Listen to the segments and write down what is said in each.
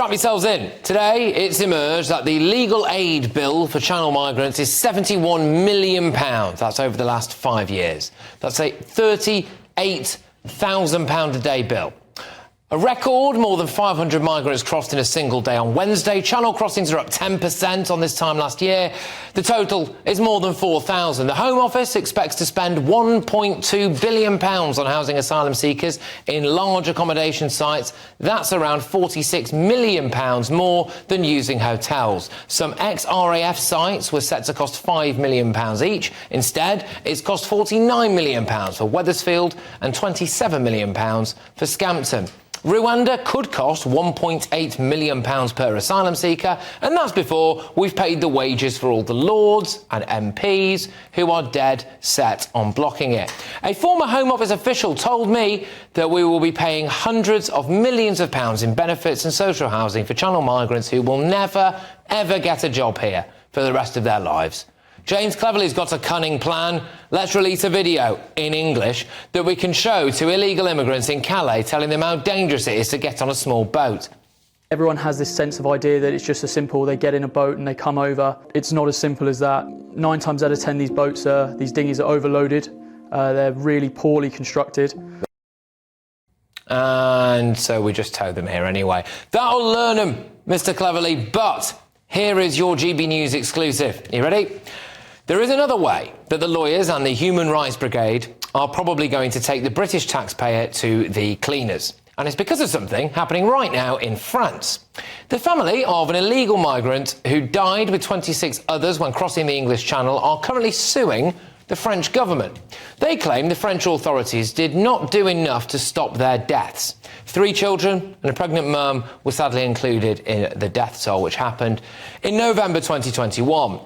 Strap yourselves in. Today, it's emerged that the legal aid bill for Channel migrants is £71 million. That's over the last 5 years. That's a £38,000 a day bill. A record, more than 500 migrants crossed in a single day on Wednesday. Channel crossings are up 10% on this time last year. The total is more than 4,000. The Home Office expects to spend £1.2 billion on housing asylum seekers in large accommodation sites. That's around £46 million more than using hotels. Some ex-RAF sites were set to cost £5 million each. Instead, it's cost £49 million for Wethersfield and £27 million for Scampton. Rwanda could cost £1.8 million per asylum seeker, and that's before we've paid the wages for all the Lords and MPs who are dead set on blocking it. A former Home Office official told me that we will be paying hundreds of millions of pounds in benefits and social housing for Channel migrants who will never, ever get a job here for the rest of their lives. James Cleverly's got a cunning plan. Let's release a video in English that we can show to illegal immigrants in Calais, telling them how dangerous it is to get on a small boat. Everyone has this sense of idea that it's just as simple, they get in a boat and they come over. It's not as simple as that. 9 times out of 10 these dinghies are overloaded. They're really poorly constructed. And so we just towed them here anyway. That'll learn them, Mr. Cleverly, but here is your GB News exclusive. You ready? There is another way that the lawyers and the Human Rights Brigade are probably going to take the British taxpayer to the cleaners. And it's because of something happening right now in France. The family of an illegal migrant who died with 26 others when crossing the English Channel are currently suing the French government. They claim the French authorities did not do enough to stop their deaths. 3 children and a pregnant mum were sadly included in the death toll, which happened in November 2021.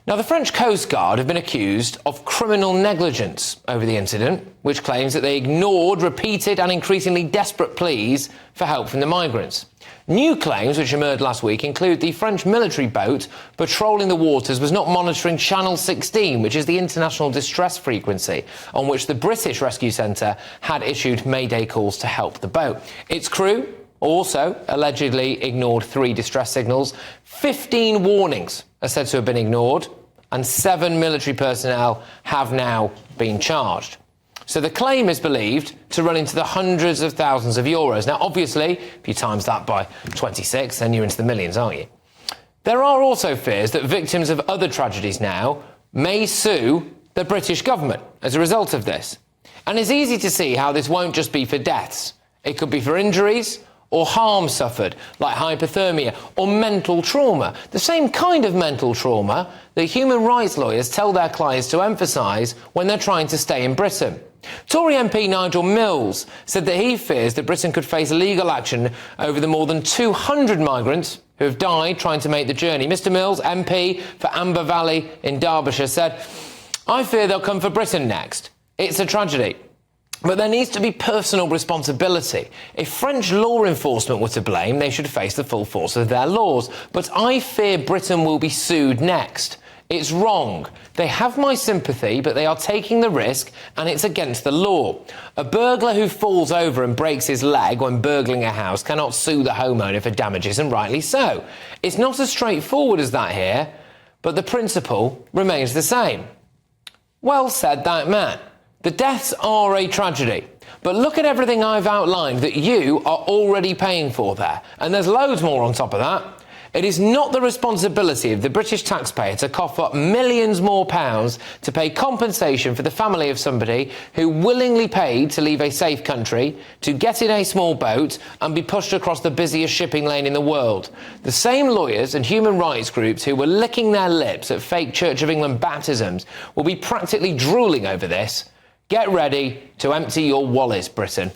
Now, the French Coast Guard have been accused of criminal negligence over the incident, which claims that they ignored repeated and increasingly desperate pleas for help from the migrants. New claims which emerged last week include the French military boat patrolling the waters was not monitoring Channel 16, which is the international distress frequency on which the British Rescue Centre had issued mayday calls to help the boat. Its crew also allegedly ignored 3 distress signals. 15 warnings are said to have been ignored, and 7 military personnel have now been charged. So the claim is believed to run into the hundreds of thousands of euros. Now, obviously, if you times that by 26, then you're into the millions, aren't you? There are also fears that victims of other tragedies now may sue the British government as a result of this. And it's easy to see how this won't just be for deaths. It could be for injuries or harm suffered, like hypothermia or mental trauma. The same kind of mental trauma that human rights lawyers tell their clients to emphasise when they're trying to stay in Britain. Tory MP Nigel Mills said that he fears that Britain could face legal action over the more than 200 migrants who have died trying to make the journey. Mr Mills, MP for Amber Valley in Derbyshire, said, "I fear they'll come for Britain next. It's a tragedy. But there needs to be personal responsibility. If French law enforcement were to blame, they should face the full force of their laws. But I fear Britain will be sued next. It's wrong. They have my sympathy, but they are taking the risk, and it's against the law. A burglar who falls over and breaks his leg when burgling a house cannot sue the homeowner for damages, and rightly so. It's not as straightforward as that here, but the principle remains the same." Well said, that man. The deaths are a tragedy, but look at everything I've outlined that you are already paying for there, and there's loads more on top of that. It is not the responsibility of the British taxpayer to cough up millions more pounds to pay compensation for the family of somebody who willingly paid to leave a safe country, to get in a small boat and be pushed across the busiest shipping lane in the world. The same lawyers and human rights groups who were licking their lips at fake Church of England baptisms will be practically drooling over this. Get ready to empty your wallets, Britain.